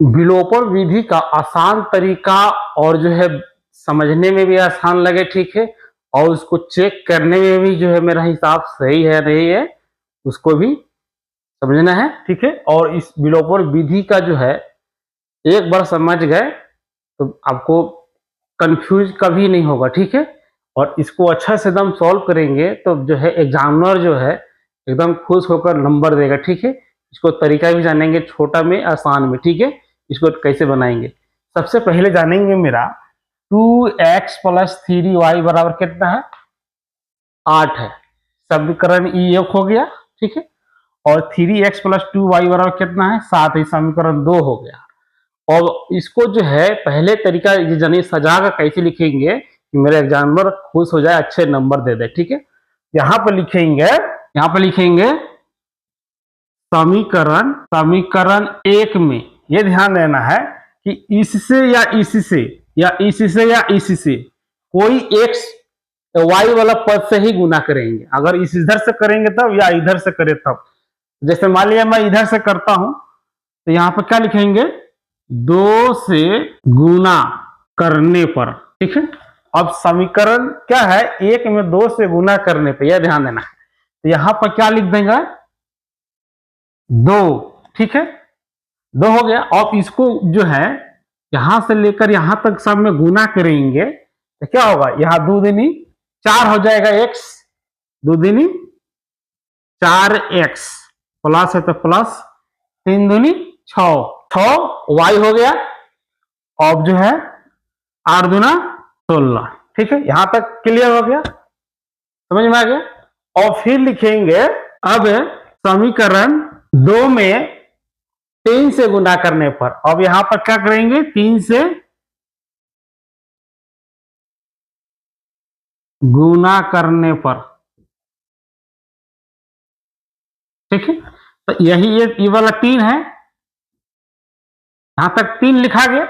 विलोपन विधि का आसान तरीका और जो है समझने में भी आसान लगे, ठीक है, और उसको चेक करने में भी जो है मेरा हिसाब सही है नहीं है उसको भी समझना है, ठीक है। और इस विलोपन विधि का जो है एक बार समझ गए तो आपको कंफ्यूज कभी नहीं होगा, ठीक है। और इसको अच्छा से एकदम सॉल्व करेंगे तो जो है एग्जामिनर जो है एकदम खुश होकर नंबर देगा, ठीक है। इसको तरीका भी जानेंगे, छोटा में आसान में, ठीक है। इसको कैसे बनाएंगे सबसे पहले जानेंगे। मेरा 2x + 3y बराबर कितना है? 8 है। समीकरण एक हो गया, ठीक है। और 3x + 2y बराबर कितना है? 7 है। समीकरण 2 हो गया। और इसको जो है पहले तरीका जानिए सजा कर कैसे लिखेंगे कि मेरे एग्जामिनर खुश हो जाए, अच्छे नंबर दे दे, ठीक है। यहाँ पर लिखेंगे समीकरण एक में ये ध्यान देना है कि इससे या इससे कोई x y वाला पद से ही गुना करेंगे। अगर इधर से करेंगे तब या इधर से करें तब। जैसे मान लिया मैं इधर से करता हूं तो यहाँ पर क्या लिखेंगे? 2 से गुना करने पर, ठीक है। अब समीकरण क्या है? एक में 2 से गुना करने पर, यह ध्यान देना है। तो यहां पर क्या लिख देंगे? 2, ठीक है। 2 हो गया। अब इसको जो है यहां से लेकर यहां तक सब में गुना करेंगे तो क्या होगा? यहां 2 दूनी 4 हो जाएगा x, 2 दूनी 4x, प्लस है तो प्लस, 3 दूनी 6 y हो गया। अब जो है 8 दूना 16, ठीक है। यहां तक क्लियर हो गया, समझ में आ गया। और फिर लिखेंगे अब समीकरण 2 में 3 से गुना करने पर। अब यहां पर क्या करेंगे? 3 से गुना करने पर, ठीक है। तो यही ये वाला 3 है, यहां तक 3 लिखा गया।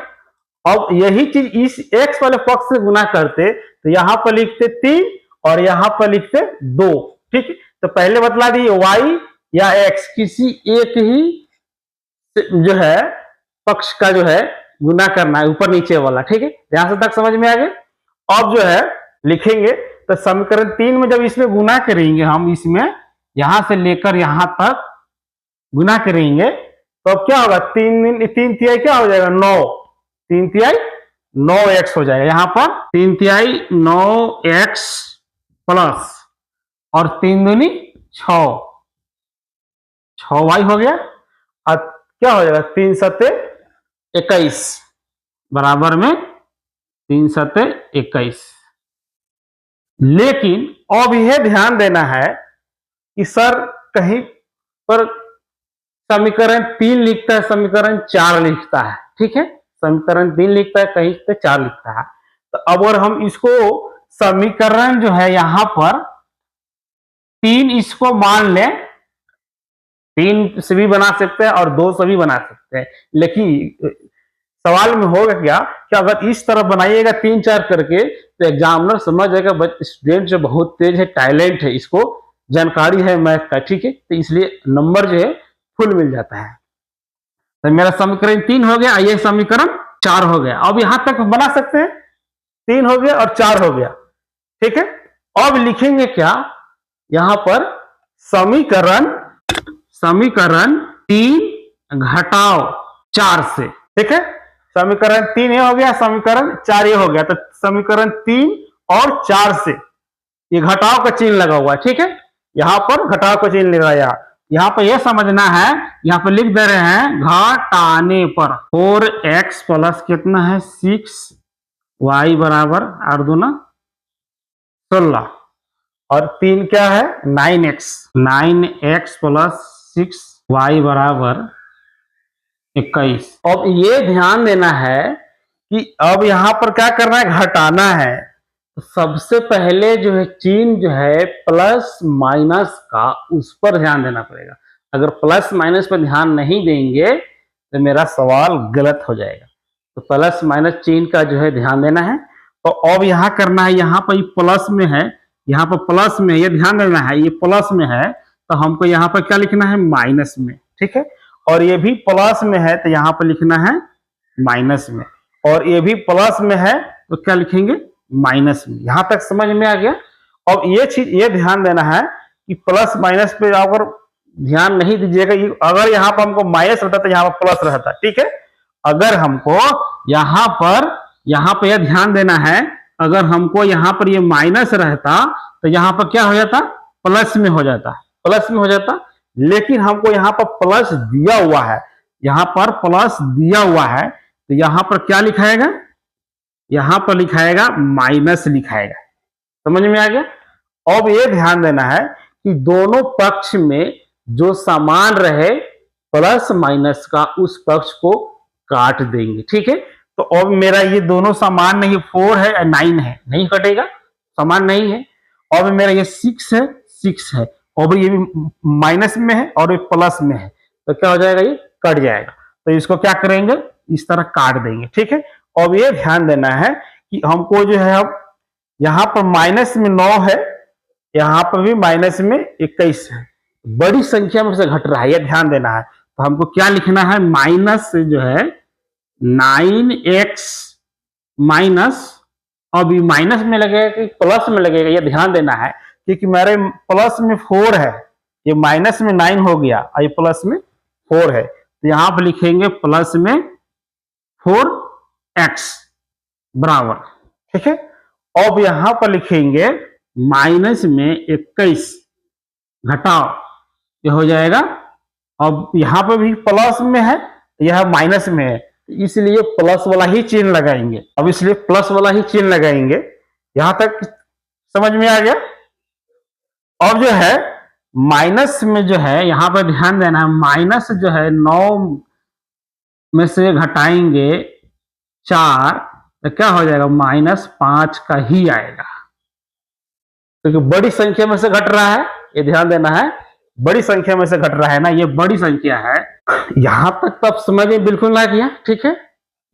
अब यही चीज इस x वाले पक्ष से गुना करते तो यहां पर लिखते 3 और यहां पर लिखते 2, ठीक है। तो पहले बतला दी y या x किसी एक ही जो है पक्ष का जो है गुना करना है, ऊपर नीचे वाला, ठीक है। यहां से तक समझ में आ गया। अब जो है लिखेंगे तो समीकरण 3 में जब इसमें गुना करेंगे हम, इसमें यहां से लेकर यहां तक गुना करेंगे तो अब क्या होगा? 3 तिहाई क्या हो जाएगा? 9, 3 तिहाई 9x हो जाएगा। यहां पर 3 तिहाई 9x प्लस और 3 दूनी 6y हो गया। और क्या हो जाएगा? 3 सत्ते 21 बराबर में 3 सत्ते 21। लेकिन अब यह ध्यान देना है कि सर कहीं पर समीकरण 3 लिखता है, समीकरण 4 लिखता है, ठीक है। समीकरण 3 लिखता है, कहीं पे 4 लिखता है। तो अब अगर हम इसको समीकरण जो है यहां पर 3 इसको मान लें, 3 से भी बना सकते हैं और 2 से भी बना सकते हैं। लेकिन सवाल में होगा क्या कि अगर इस तरह बनाइएगा 3 4 करके तो एग्जामिनर समझ जाएगा स्टूडेंट जो बहुत तेज है, टैलेंट है, इसको जानकारी है मैथ का, ठीक है। तो इसलिए नंबर जो है फुल मिल जाता है। तो मेरा समीकरण 3 हो गया, ये समीकरण 4 हो गया। अब यहां तक बना सकते हैं, 3 हो गया और 4 हो गया, ठीक है। अब लिखेंगे क्या? यहां पर समीकरण 3 घटाओ 4 से, ठीक है। समीकरण 3 ये हो गया, समीकरण 4 ये हो गया। तो समीकरण 3 और 4 से ये घटाव का चिन्ह लगा हुआ है, ठीक है। यहां पर घटाव का चिन्ह लगाया। यहां पर यह समझना है, यहां पर लिख दे रहे हैं घटाने पर 4x प्लस कितना है? 6y बराबर 8 दूना 16 और 3 क्या है? 9x प्लस 6y बराबर 21। अब ये ध्यान देना है कि अब यहां पर क्या करना है? घटाना है। तो सबसे पहले जो है चिन्ह जो है प्लस माइनस का, उस पर ध्यान देना पड़ेगा। अगर प्लस माइनस पर ध्यान नहीं देंगे तो मेरा सवाल गलत हो जाएगा। तो प्लस माइनस चिन्ह का जो है ध्यान देना है। तो अब यहां करना है, यहां पर प्लस में है, यहां पर प्लस में, ये ध्यान देना है, ये प्लस में है तो हमको यहां पर क्या लिखना है? माइनस में, ठीक है। और ये भी प्लस में है तो यहाँ पर लिखना है माइनस में, और ये भी प्लस में है तो क्या लिखेंगे माइनस में। यहां तक समझ में आ गया। अब ये चीज ये ध्यान देना है कि प्लस माइनस पे अगर ध्यान नहीं दीजिएगा, अगर यहाँ पर हमको माइनस रहता तो यहाँ पर प्लस रहता, ठीक है। अगर हमको यहाँ पर यह ध्यान देना है, अगर हमको यहाँ पर ये माइनस रहता तो यहाँ पर क्या हो जाता, प्लस में हो जाता, प्लस में हो जाता। लेकिन हमको यहाँ पर प्लस दिया हुआ है, यहाँ पर प्लस दिया हुआ है तो यहाँ पर क्या लिखाएगा, यहाँ पर लिखाएगा माइनस लिखाएगा। समझ में आ गया। अब ये ध्यान देना है कि दोनों पक्ष में जो समान रहे प्लस माइनस का उस पक्ष को काट देंगे, ठीक है। तो अब मेरा ये दोनों समान नहीं, 4 है 9 है, नहीं कटेगा, समान नहीं है। अब मेरा ये 6 है 6 है, और ये भी माइनस में है और ये प्लस में है, तो क्या हो जाएगा, ये कट जाएगा। तो इसको क्या करेंगे, इस तरह काट देंगे, ठीक है। अब ये ध्यान देना है कि हमको जो है अब यहाँ पर माइनस में 9 है, यहाँ पर भी माइनस में 21 है, बड़ी संख्या में से घट रहा है, ये ध्यान देना है। तो हमको क्या लिखना है, माइनस जो है 9x माइनस, अभी माइनस में लगेगा कि प्लस में लगेगा, ये ध्यान देना है, क्योंकि मेरे प्लस में 4 है, ये माइनस में 9 हो गया और ये प्लस में 4 है, तो यहाँ पर लिखेंगे प्लस में 4x बराबर, ठीक है। अब यहां पर लिखेंगे माइनस में 21 घटाओ, ये हो जाएगा। अब यहां पर भी प्लस में है, यह माइनस में है, इसलिए प्लस वाला ही चिन्ह लगाएंगे। अब इसलिए प्लस वाला ही चिन्ह लगाएंगे। यहां तक समझ में आ गया। अब जो है माइनस में जो है, यहां पर ध्यान देना है, माइनस जो है 9 में से घटाएंगे 4 तो क्या हो जाएगा, -5 का ही आएगा, क्योंकि बड़ी संख्या में से घट रहा है, ये ध्यान देना है, बड़ी संख्या में से घट रहा है ना, ये बड़ी संख्या है। यहां तक तो आप समझ में बिल्कुल ना किया, ठीक है,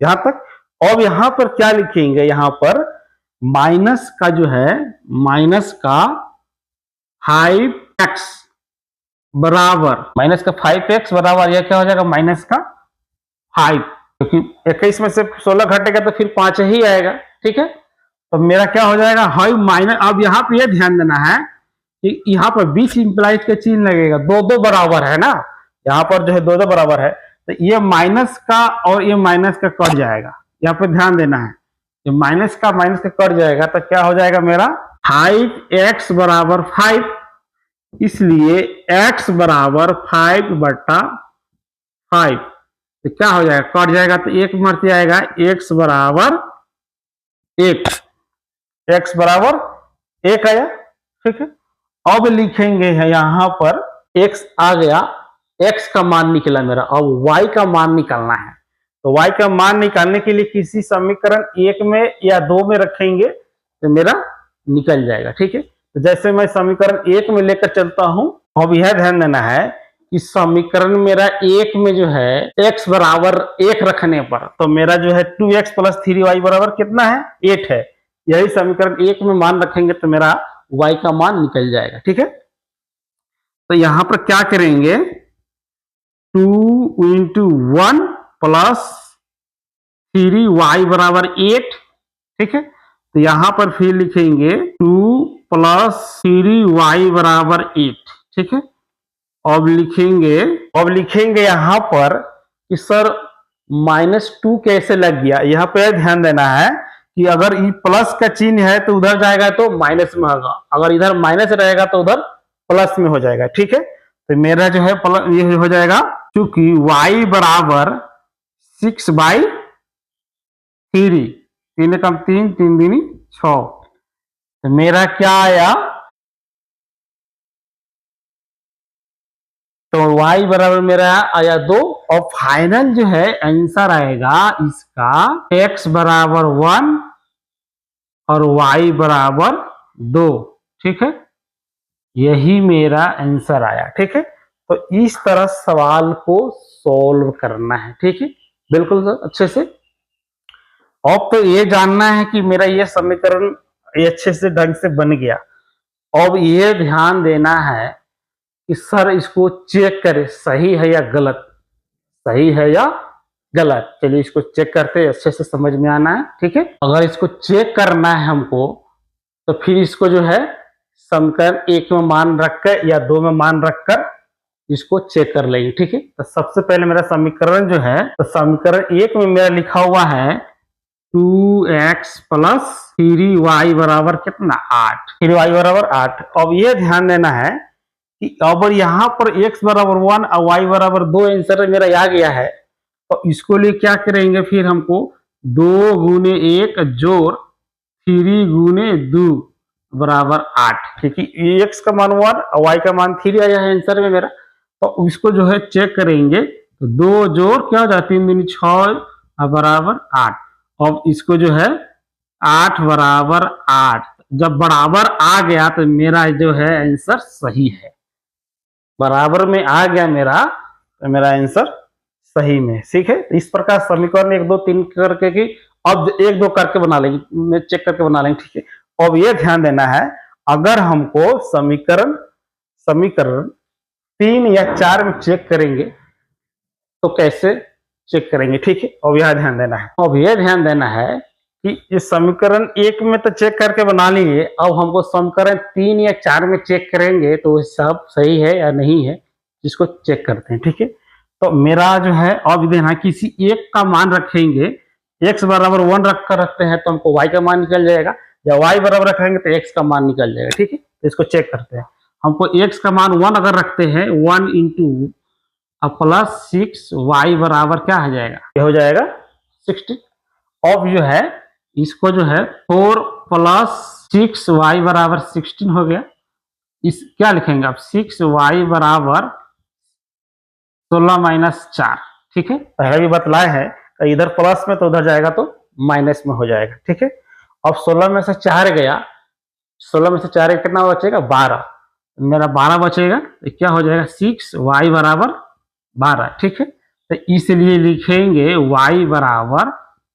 यहां तक। अब यहां पर क्या लिखेंगे, यहां पर माइनस का जो है, माइनस का 5x बराबर, माइनस का 5x बराबर, यह क्या हो जाएगा, माइनस का 5, क्योंकि 21 में से 16 घटेगा तो फिर 5 ही आएगा, ठीक है। तो मेरा क्या हो जाएगा, हाई माइनस। अब यहाँ पे यह ध्यान देना है कि यहाँ पर 20 इंप्लाइज का चिन्ह लगेगा, 2 बराबर है ना, यहाँ पर जो है 2 बराबर है, तो ये माइनस का और ये माइनस का कट जाएगा, यहाँ पे ध्यान देना है, ये माइनस का कट जाएगा, तो क्या हो जाएगा मेरा 5x बराबर 5, इसलिए x बराबर 5/5, तो क्या हो जाएगा, कट जाएगा, तो 1 मरते आएगा, x बराबर 1, x बराबर 1 आया, ठीक है। अब लिखेंगे है यहाँ पर x आ गया, x का मान निकला मेरा, अब y का मान निकालना है। तो y का मान निकालने के लिए किसी समीकरण 1 में या 2 में रखेंगे तो मेरा निकल जाएगा, ठीक है। तो जैसे मैं समीकरण 1 में लेकर चलता हूं, अब यह ध्यान देना है कि समीकरण मेरा 1 में जो है x बराबर 1 रखने पर, तो मेरा जो है 2x + 3y बराबर कितना है, 8 है। यही समीकरण 1 में मान रखेंगे तो मेरा y का मान निकल जाएगा, ठीक है। तो यहां पर क्या करेंगे, 2 × 1 + 3y बराबर 8, ठीक है। तो यहां पर फिर लिखेंगे 2 + 3y बराबर 8, ठीक है। अब लिखेंगे यहां पर कि सर -2 कैसे लग गया। यहाँ पे ध्यान देना है कि अगर ये प्लस का चिन्ह है तो उधर जाएगा तो माइनस में होगा, अगर इधर माइनस रहेगा तो उधर प्लस में हो जाएगा, ठीक है। तो मेरा जो है ये हो जाएगा, क्योंकि y बराबर 6/3, 3 कम 3, 3 दूनी 6, तो मेरा क्या आया, तो y बराबर मेरा आया 2, और फाइनल जो है आंसर आएगा इसका x बराबर 1 और y बराबर 2, ठीक है। यही मेरा आंसर आया, ठीक है। तो इस तरह सवाल को सॉल्व करना है, ठीक है, बिल्कुल अच्छे से। अब तो ये जानना है कि मेरा ये समीकरण ये अच्छे से ढंग से बन गया। अब ये ध्यान देना है कि सर इसको चेक करे सही है या गलत। सही है या गलत। चलिए इसको चेक करते हैं, अच्छे से समझ में आना है, ठीक है। अगर इसको चेक करना है हमको तो फिर इसको जो है समीकरण 1 में मान रखकर या 2 में मान रखकर इसको चेक कर लेंगे, ठीक है। तो सबसे पहले मेरा समीकरण जो है, तो समीकरण 1 में मेरा लिखा हुआ है 2x प्लस 3y बराबर कितना 8, 3y बराबर 8। अब ये ध्यान देना है कि अब यहाँ पर x बराबर 1 और y बराबर 2 आंसर मेरा आ गया है, तो इसको लिए क्या करेंगे, फिर हमको 2 गुने 1 जोड़ 3 गुने 2 बराबर 8, ठीक है। x का मान 1 और y का मान 3 आया है आंसर में मेरा, तो इसको जो है चेक करेंगे तो 2 जोड़ क्या हो जाता है 3 दूनी 6 बराबर 8। अब इसको जो है 8 बराबर 8 जब बराबर आ गया तो मेरा जो है आंसर सही है, बराबर में आ गया मेरा तो मेरा आंसर सही में, ठीक है। इस प्रकार समीकरण 1 2 3 करके की अब 1 2 करके बना लेंगे, मैं चेक करके बना लेंगे, ठीक है। अब ये ध्यान देना है अगर हमको समीकरण 3 या 4 में चेक करेंगे तो कैसे चेक करेंगे, ठीक है। अब यह ध्यान देना है, अब यह ध्यान देना है कि इस समीकरण 1 में तो चेक करके बना लिए, अब हमको समीकरण 3 या 4 में चेक करेंगे तो सब सही है या नहीं है, जिसको चेक करते हैं, ठीक है। तो मेरा जो है अब देना किसी एक का मान रखेंगे, x बराबर 1 रखकर रखते हैं तो हमको y का मान निकल जाएगा, या y बराबर रखेंगे तो x का मान निकल जाएगा, ठीक है। तो इसको चेक करते हैं, हमको x का मान 1 अगर रखते हैं 1 इंटू प्लस 6y बराबर क्या हो जाएगा, ये हो जाएगा 16। अब जो है इसको जो है 4 प्लस 6y बराबर 16 हो गया, इस क्या लिखेंगे आप 6y बराबर 16 माइनस 4, ठीक है। पहले भी बतलाए हैं तो इधर प्लस में तो उधर जाएगा तो माइनस में हो जाएगा, ठीक है। अब 16 में से 4 गया, 16 में से 4 कितना बचेगा 12, मेरा 12 बचेगा तो क्या हो जाएगा 6y बराबर 12, ठीक है। तो इसलिए लिखेंगे y बराबर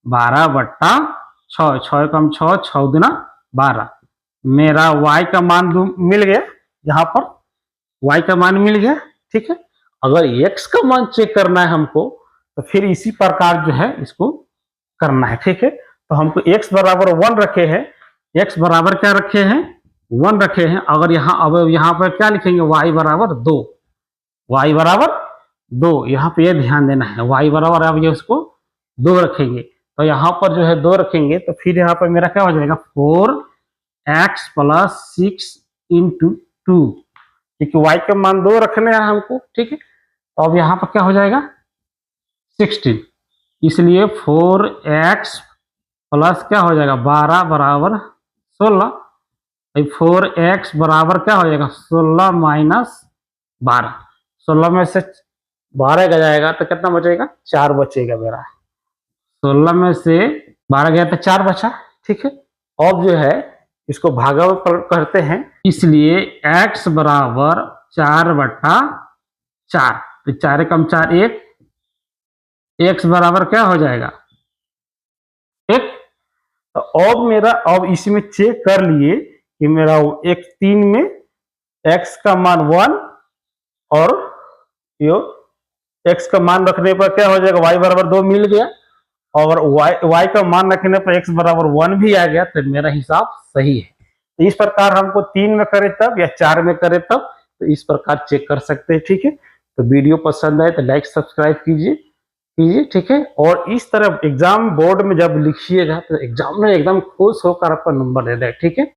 12 बट्टा 6, 6 कम 6 6 दूना 12, मेरा y का मान मिल गया, यहाँ पर y का मान मिल गया, ठीक है। अगर x का मान चेक करना है हमको तो फिर इसी प्रकार जो है इसको करना है, ठीक है। तो हमको x बराबर 1 रखे हैं, x बराबर क्या रखे हैं 1 रखे हैं, अगर यहाँ अब यहाँ पर क्या लिखेंगे y बराबर 2, y बराबर 2, यहाँ पे ये ध्यान देना है y बराबर अब ये उसको 2 रखेंगे, तो यहाँ पर जो है 2 रखेंगे तो फिर यहाँ पर मेरा क्या हो जाएगा 4x प्लस 6 इंटू 2, क्योंकि y का मान 2 रखने हैं हमको, ठीक है। तो अब यहाँ पर क्या हो जाएगा 16, इसलिए 4x प्लस क्या हो जाएगा 12 बराबर 16, 4x बराबर क्या हो जाएगा 16 माइनस 12, 16 में से 12 का जाएगा तो कितना बचेगा 4 बचेगा मेरा, 16 में से 12 गया तो 4 बचा, ठीक है। अब जो है इसको भागा करते हैं, इसलिए x बराबर 4 बट्टा 4, तो 4 कम 4 1, x बराबर क्या हो जाएगा 1। तो अब मेरा अब इसमें चेक कर लिए कि मेरा एक 3 में x का मान 1 और यो x का मान रखने पर क्या हो जाएगा y बराबर 2 मिल गया, और y का मान रखने पर x बराबर 1 भी आ गया, तो मेरा हिसाब सही है। तो इस प्रकार हमको 3 में करे तब या 4 में करे तब, तो इस प्रकार चेक कर सकते हैं, ठीक है। तो वीडियो पसंद आए तो लाइक सब्सक्राइब कीजिए, ठीक है। और इस तरह एग्जाम बोर्ड में जब लिखिएगा तो एग्जाम में एकदम खुश होकर आपका नंबर दे देगा, ठीक है।